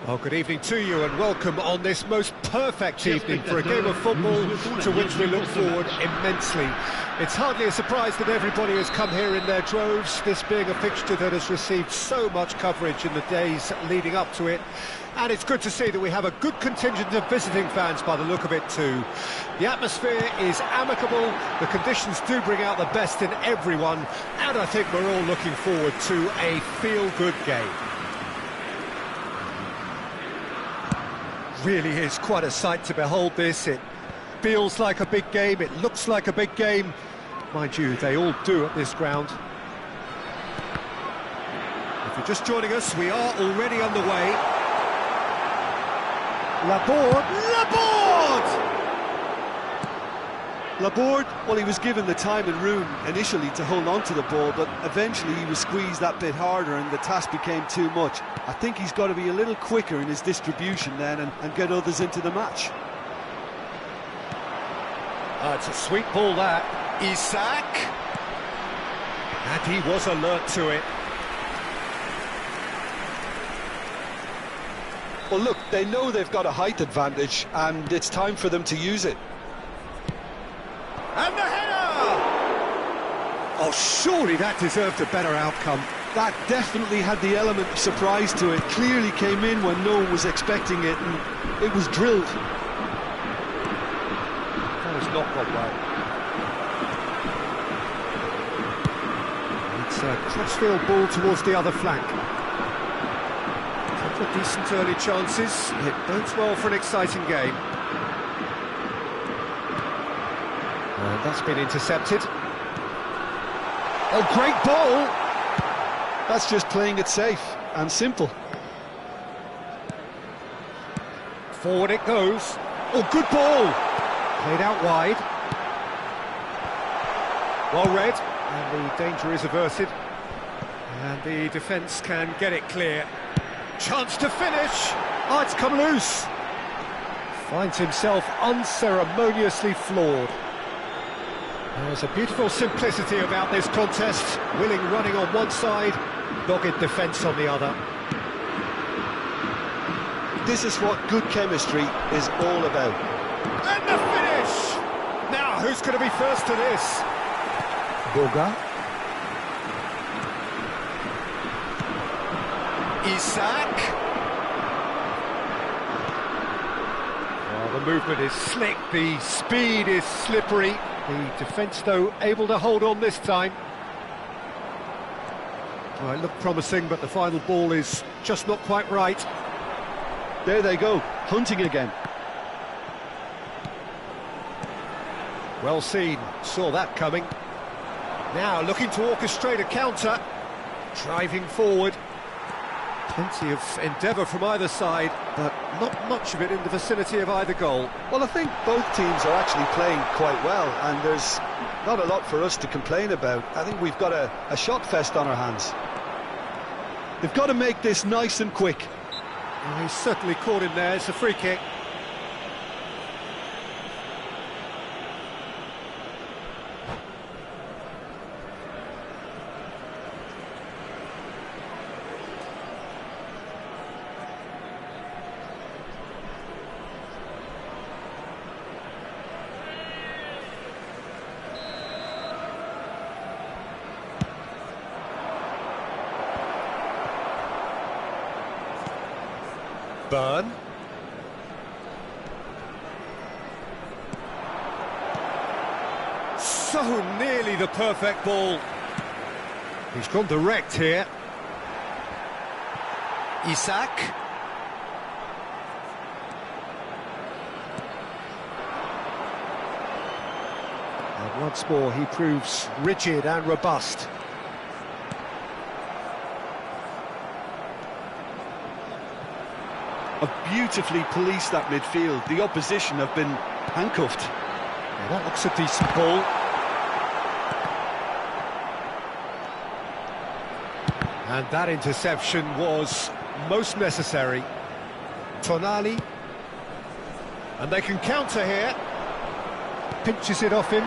Well, good evening to you and welcome on this most perfect evening for a game of football to which we look forward immensely. It's hardly a surprise that everybody has come here in their droves, this being a fixture that has received so much coverage in the days leading up to it. And it's good to see that we have a good contingent of visiting fans by the look of it too. The atmosphere is amicable, the conditions do bring out the best in everyone, and I think we're all looking forward to a feel-good game. Really is quite a sight to behold this. It feels like a big game, it looks like a big game. Mind you, they all do at this ground. If you're just joining us, we are already underway. Laborde, well, he was given the time and room initially to hold on to the ball, but eventually he was squeezed that bit harder and the task became too much. I think he's got to be a little quicker in his distribution then and get others into the match. It's a sweet ball that. Isak. And he was alert to it. Well, look, they know they've got a height advantage and it's time for them to use it. And the header! Oh, surely that deserved a better outcome. That definitely had the element of surprise to it. Clearly came in when no one was expecting it, and it was drilled. That has not gone well. It's a crossfield ball towards the other flank. A couple of decent early chances. It bodes well for an exciting game. And that's been intercepted. Oh, great ball! That's just playing it safe and simple. Forward it goes. Oh, good ball! Played out wide. Well read, and the danger is averted. And the defence can get it clear. Chance to finish! Oh, it's come loose! Finds himself unceremoniously floored. There's a beautiful simplicity about this contest. Willing running on one side, dogged defence on the other. This is what good chemistry is all about. And the finish! Now, who's going to be first to this? Boga. Isak. Well, the movement is slick, the speed is slippery. The defence, though, able to hold on this time. Well, it looked promising, but the final ball is just not quite right. There they go, hunting again. Well seen, saw that coming. Now looking to orchestrate a counter, driving forward. Plenty of endeavour from either side, but not much of it in the vicinity of either goal. Well, I think both teams are actually playing quite well, and there's not a lot for us to complain about. I think we've got a shot fest on our hands. They've got to make this nice and quick. Well, he's certainly caught him there, it's a free kick. Burn. So nearly the perfect ball. He's gone direct here. Isak. And once more he proves rigid and robust. Beautifully policed that midfield. The opposition have been handcuffed. Well, that looks a decent ball. And that interception was most necessary. Tonali. And they can counter here. Pinches it off him.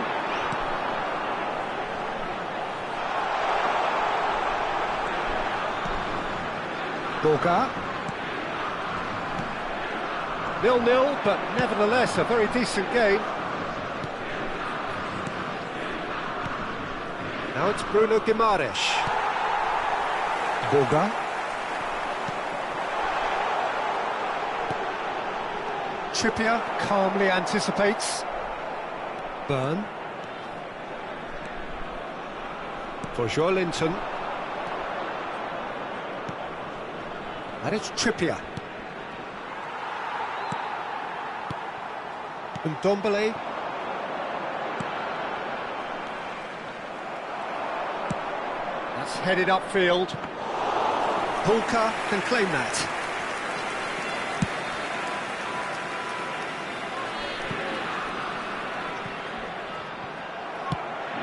Boga. 0-0, but nevertheless a very decent game. Now it's Bruno Guimaraes. Boga. Trippier calmly anticipates. Byrne. For Joelinton. And it's Trippier. And Ndombele. That's headed upfield. Hulka can claim that.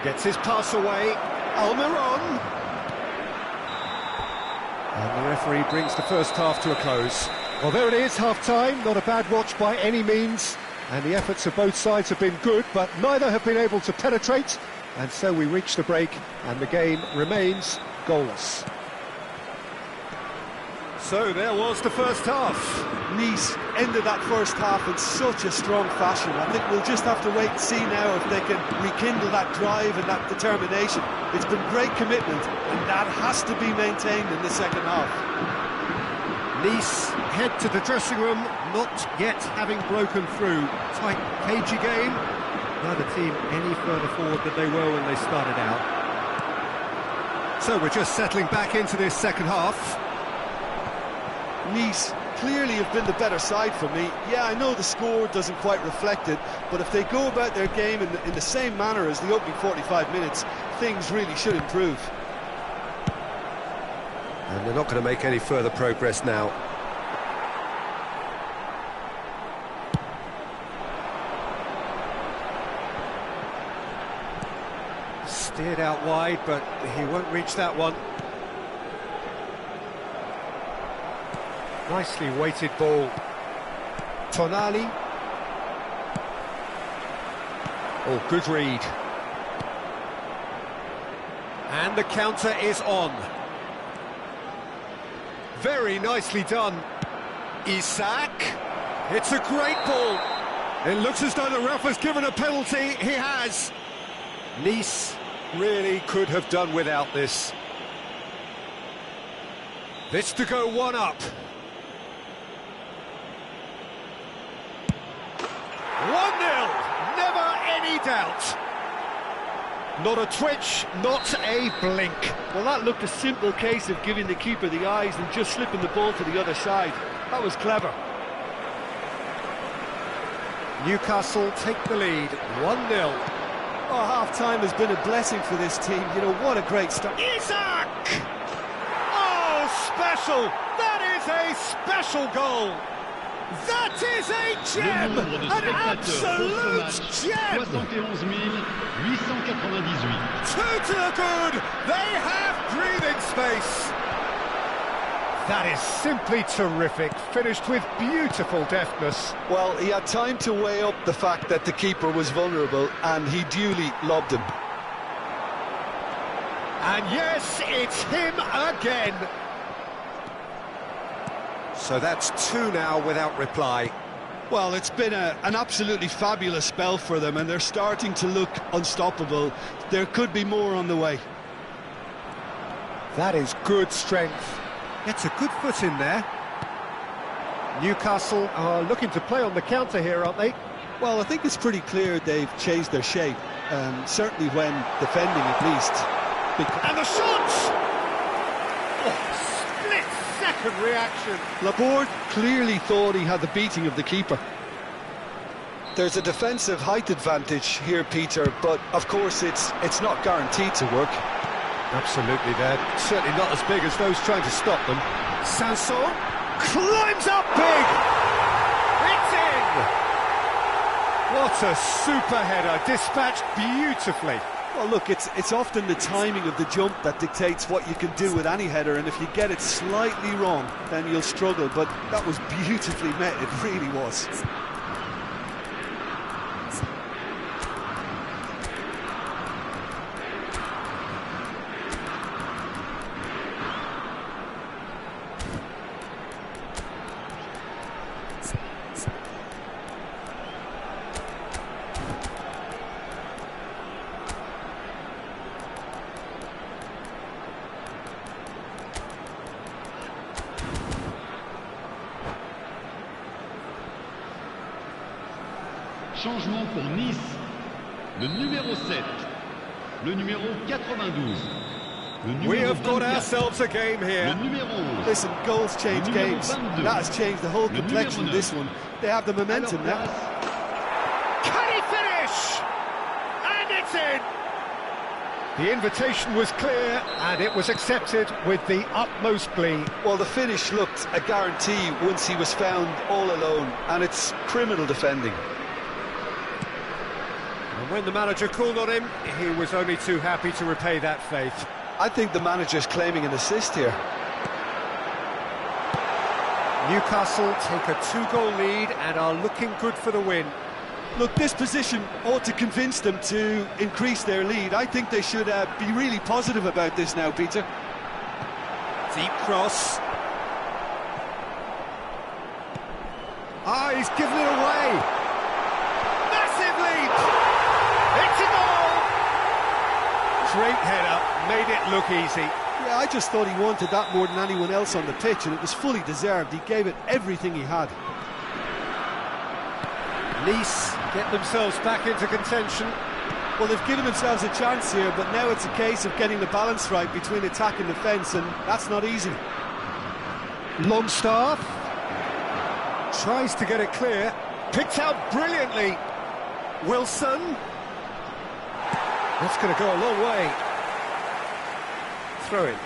Gets his pass away. Almiron. And the referee brings the first half to a close. Well, there it is, half-time. Not a bad watch by any means. And the efforts of both sides have been good, but neither have been able to penetrate. And so we reach the break, and the game remains goalless. So there was the first half. Nice ended that first half in such a strong fashion. I think we'll just have to wait and see now if they can rekindle that drive and that determination. It's been great commitment, and that has to be maintained in the second half. Nice head to the dressing room, not yet having broken through. Tight, cagey game. Neither team any further forward than they were when they started out. So we're just settling back into this second half. Nice clearly have been the better side for me. Yeah, I know the score doesn't quite reflect it, but if they go about their game in the same manner as the opening 45 minutes, things really should improve. And they're not going to make any further progress now. Steered out wide, but he won't reach that one. Nicely weighted ball. Tonali. Oh, good read. And the counter is on. Very nicely done. Isak. It's a great ball. It looks as though the ref has given a penalty. He has. Nice really could have done without this. This to go one up. 1-0, never any doubt. Not a twitch, not a blink. Well, that looked a simple case of giving the keeper the eyes and just slipping the ball to the other side. That was clever. Newcastle take the lead, 1-0. Oh, half-time has been a blessing for this team. You know, what a great start. Isak! Oh, special! That is a special goal! That is a gem! An absolute gem! 71 898. Two to the good! They have breathing space! That is simply terrific, finished with beautiful deftness. Well, he had time to weigh up the fact that the keeper was vulnerable, and he duly lobbed him. And yes, it's him again! So that's two now without reply. Well, it's been an absolutely fabulous spell for them, and they're starting to look unstoppable. There could be more on the way. That is good strength. Gets a good foot in there. Newcastle are looking to play on the counter here, aren't they? Well, I think it's pretty clear they've changed their shape, certainly when defending at least. And the shot! Oh, split-second reaction. Laborde clearly thought he had the beating of the keeper. There's a defensive height advantage here, Peter, but of course it's not guaranteed to work. Absolutely, they're certainly not as big as those trying to stop them. Sanson climbs up big! It's in! What a super header, dispatched beautifully. Well, look, it's often the timing of the jump that dictates what you can do with any header, and if you get it slightly wrong, then you'll struggle, but that was beautifully met, it really was. Changement pour Nice. Le numéro 7. Le numéro 92. We have got ourselves a game here. Listen, goals change games. That has changed the whole complexion of this one. They have the momentum now. Can he finish? And it's in! The invitation was clear and it was accepted with the utmost glee. Well, the finish looked a guarantee once he was found all alone, and it's criminal defending. And when the manager called on him, he was only too happy to repay that faith. I think the manager's claiming an assist here. Newcastle take a 2-goal lead and are looking good for the win. Look, this position ought to convince them to increase their lead. I think they should be really positive about this now, Peter. Deep cross. Ah, he's given it away. Massive leap! It's a goal! Great header, made it look easy. Yeah, I just thought he wanted that more than anyone else on the pitch, and it was fully deserved. He gave it everything he had. Nice get themselves back into contention. Well, they've given themselves a chance here, but now it's a case of getting the balance right between attack and defence, and that's not easy. Longstaff tries to get it clear, picked out brilliantly. Wilson. That's going to go a long way. Throw in.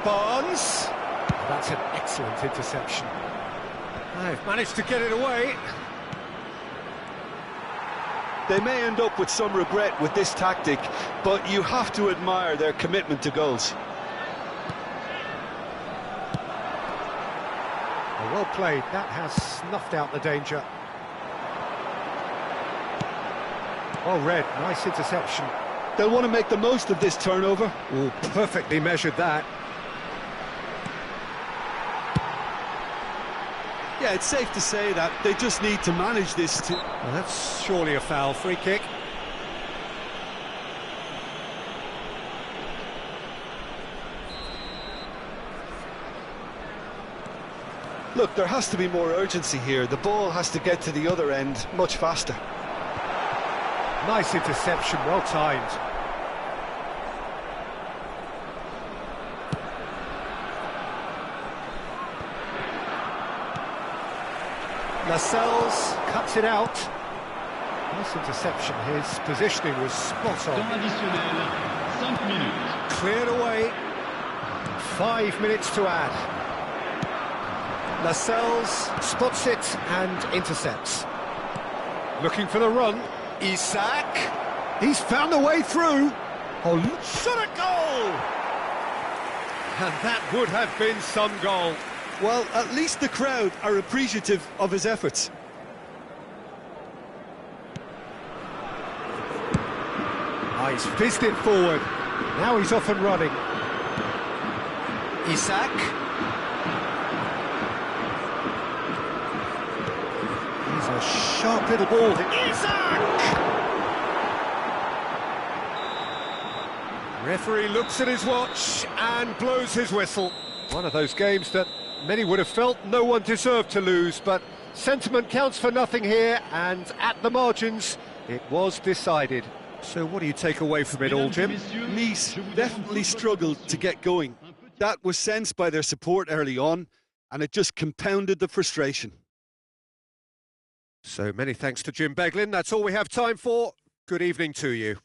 Barnes. That's an excellent interception. They've managed to get it away. They may end up with some regret with this tactic, but you have to admire their commitment to goals. Well played, that has snuffed out the danger. Well read, nice interception. They'll want to make the most of this turnover. Oh, perfectly measured that. Yeah, it's safe to say that they just need to manage this to... Well, that's surely a foul. Free kick. Look, there has to be more urgency here. The ball has to get to the other end much faster. Nice interception, well timed. Lascelles cuts it out. Nice interception, his positioning was spot on. Cleared away. 5 minutes to add. Lascelles spots it and intercepts. Looking for the run. Isak. He's found a way through. Oh, shot a goal! And that would have been some goal. Well, at least the crowd are appreciative of his efforts. He's fizzed it forward. Now he's off and running. Isak. He's a sharp little ball. Isak! Referee looks at his watch and blows his whistle. One of those games that many would have felt no one deserved to lose, but sentiment counts for nothing here, and at the margins, it was decided. So what do you take away from it all, Jim? Nice definitely struggled to get going. That was sensed by their support early on, and it just compounded the frustration. So many thanks to Jim Beglin. That's all we have time for. Good evening to you.